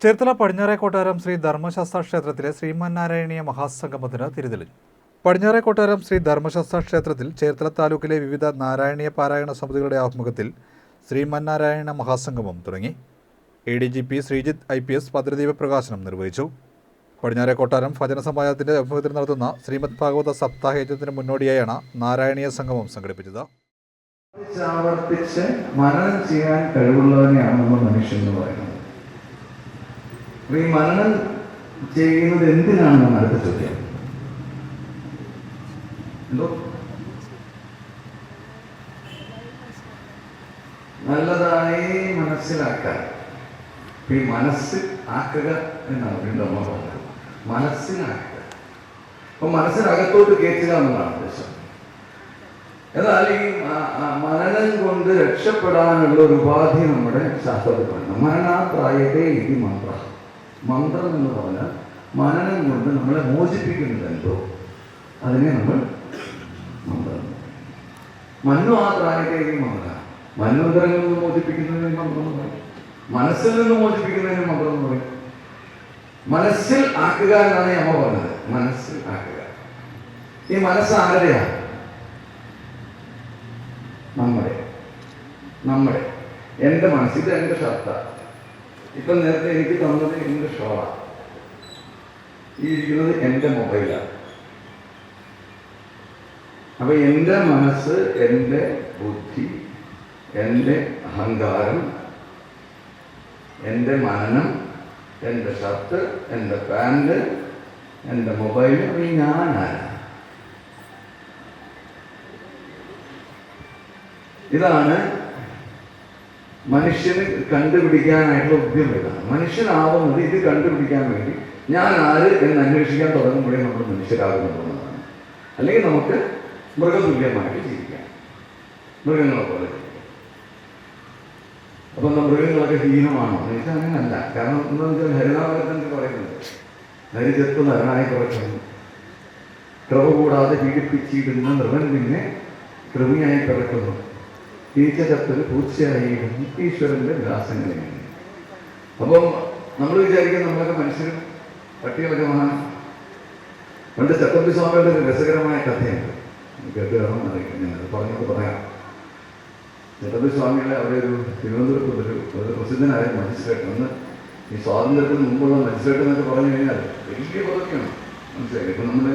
ചേർത്തല പടിഞ്ഞാറെ കൊട്ടാരം ശ്രീ ധർമ്മശാസ്ത്ര ക്ഷേത്രത്തിലെ ശ്രീമന്നാരായണീയ മഹാസംഗമത്തിന് തിരിതെളിഞ്ഞു. പടിഞ്ഞാറെ കൊട്ടാരം ശ്രീ ധർമ്മശാസ്ത്ര ക്ഷേത്രത്തിൽ ചേർത്തല താലൂക്കിലെ വിവിധ നാരായണീയ പാരായണ സമിതികളുടെ ആഭിമുഖ്യത്തിൽ ശ്രീമന്നാരായണ മഹാസംഗമം തുടങ്ങി. ADGP ശ്രീജിത്ത് IPS പതിരദീപ പ്രകാശനം നിർവഹിച്ചു. പടിഞ്ഞാറെ കൊട്ടാരം ഭജന സമാജത്തിന്റെ ആഭിമുഖ്യത്തിൽ നടത്തുന്ന ശ്രീമദ് ഭാഗവത സപ്താഹയജ്ഞത്തിന് മുന്നോടിയായാണ് നാരായണീയ സംഗമം സംഘടിപ്പിച്ചത്. ആവർത്തിച്ച് മനനം ചെയ്യാൻ കഴിവുള്ളവനെയാണ് നമ്മൾ മനുഷ്യൻ എന്ന് പറയുന്നത്. ഈ മനനം ചെയ്യുന്നത് എന്തിനാണെന്നാണ് അടുത്ത ചോദ്യം. എന്തോ നല്ലതായി മനസ്സിലാക്കാൻ, ഈ മനസ്സിൽ ആക്കുക എന്നാണ് വീണ്ടും നമ്മൾ പറഞ്ഞത്. മനസ്സിലാക്കുക, അപ്പൊ മനസ്സിനകത്തോട്ട് കയറ്റുക എന്നുള്ളതാണ് ഉദ്ദേശം. എന്നാൽ ഈ മനനം കൊണ്ട് രക്ഷപ്പെടാനുള്ള ഒരു ഉപാധി നമ്മുടെ ശാസ്ത്രത്തിൽ പറയുന്നു. മനനാത്രായതേ ഇത് മന്ത്രം. മന്ത്രം എന്ന് പറഞ്ഞാൽ മനനം കൊണ്ട് നമ്മളെ മോചിപ്പിക്കുന്നത് എന്തോ അതിനെ നമ്മൾ മന്ത്രം. മന്നു ഈ മന്ത്രം. മന്വന്തരങ്ങളിൽ നിന്ന് മോചിപ്പിക്കുന്നതിന് മന്ത്രം എന്ന് പറയും. മനസ്സിൽ നിന്ന് മോചിപ്പിക്കുന്നതിന് മന്ത്രം എന്ന് പറയും. മനസ്സിൽ ആക്കുക എന്നാണ് അമ്മ പറഞ്ഞത്. മനസ്സിൽ ആക്കുക. ഈ മനസ്സ് ആരുടെയാണ്? നമ്മുടെ എൻ്റെ മനസ്സ്. ഇത് എൻ്റെ ഷർട്ടാണ്. ഇപ്പം നേരത്തെ എനിക്ക് തന്നത് എൻ്റെ ഷോളാണ്. ഈ ഇരിക്കുന്നത് എൻ്റെ മൊബൈലാണ്. അപ്പൊ എൻ്റെ മനസ്സ്, എൻ്റെ ബുദ്ധി, എൻ്റെ അഹങ്കാരം, എൻ്റെ മനനം, എൻ്റെ ഷർട്ട്, എൻ്റെ പാൻറ്, എൻ്റെ മൊബൈൽ, അപ്പൊ ഞാനാണ്. ഇതാണ് മനുഷ്യന് കണ്ടുപിടിക്കാനായിട്ടുള്ള ഉദ്യമം. ഇതാണ് മനുഷ്യനാവുന്നത്. ഇത് കണ്ടുപിടിക്കാൻ വേണ്ടി ഞാൻ ആര് എന്ന് അന്വേഷിക്കാൻ തുടങ്ങുമ്പോഴേ നമ്മൾ മനുഷ്യരാകുന്നുള്ളതാണ്. അല്ലെങ്കിൽ നമുക്ക് മൃഗതുല്യമായിട്ട് ജീവിക്കാം, മൃഗങ്ങളെ പോലെ ജീവിക്കാം. അപ്പൊ മൃഗങ്ങളൊക്കെ ഹീനമാണോ എന്ന് ചോദിച്ചാൽ അങ്ങനെയല്ല. കാരണം എന്താണെന്ന് വെച്ചാൽ ഹരിനാമകത്തിൽ പറയുന്നത് ഹരിചത്വ നരനായി കുറയ്ക്കുന്നു, ക്രമ കൂടാതെ പീഡിപ്പിച്ചിടുന്ന നൃവൻ പിന്നെ കൃമിയായി പിറക്കുന്നു, ഈച്ചകത്തിൽ പൂച്ചയായിരുന്നു ഈശ്വരന്റെ വിലാസങ്ങളെയാണ്. അപ്പം നമ്മൾ വിചാരിക്കും നമ്മളൊക്കെ മനുഷ്യരും പട്ടികളൊക്കെ വേണം. പണ്ട് ചട്ടമ്പി സ്വാമിയുടെ ഒരു രസകരമായ കഥയുണ്ട്. കേട്ട് കാണാൻ അറിയിക്കും. ഞാനത് പറഞ്ഞത് പറയാം. ചട്ടമ്പി സ്വാമികളെ അവിടെ ഒരു തിരുവനന്തപുരത്ത് ഒരു പ്രസിദ്ധനായ മജിസ്ട്രേറ്റ്. അന്ന് ഈ സ്വാതന്ത്ര്യത്തിന് മുമ്പുള്ള മജിസ്ട്രേറ്റ് എന്നൊക്കെ പറഞ്ഞു കഴിഞ്ഞാൽ വലിയ പദവിയാണ്. മനസ്സിലായി. ഇപ്പം നമ്മുടെ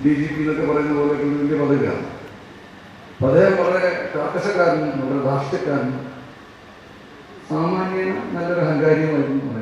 DGP എന്നൊക്കെ പറയുന്ന പോലെ വലിയ പദവിയാണ്. അപ്പൊ അദ്ദേഹം വളരെ കാർക്കശക്കാരനും വളരെ ധാർഷ്ട്യക്കാരനും സാമാന്യ നല്ലൊരു അഹങ്കാരിയുമായിരുന്നു.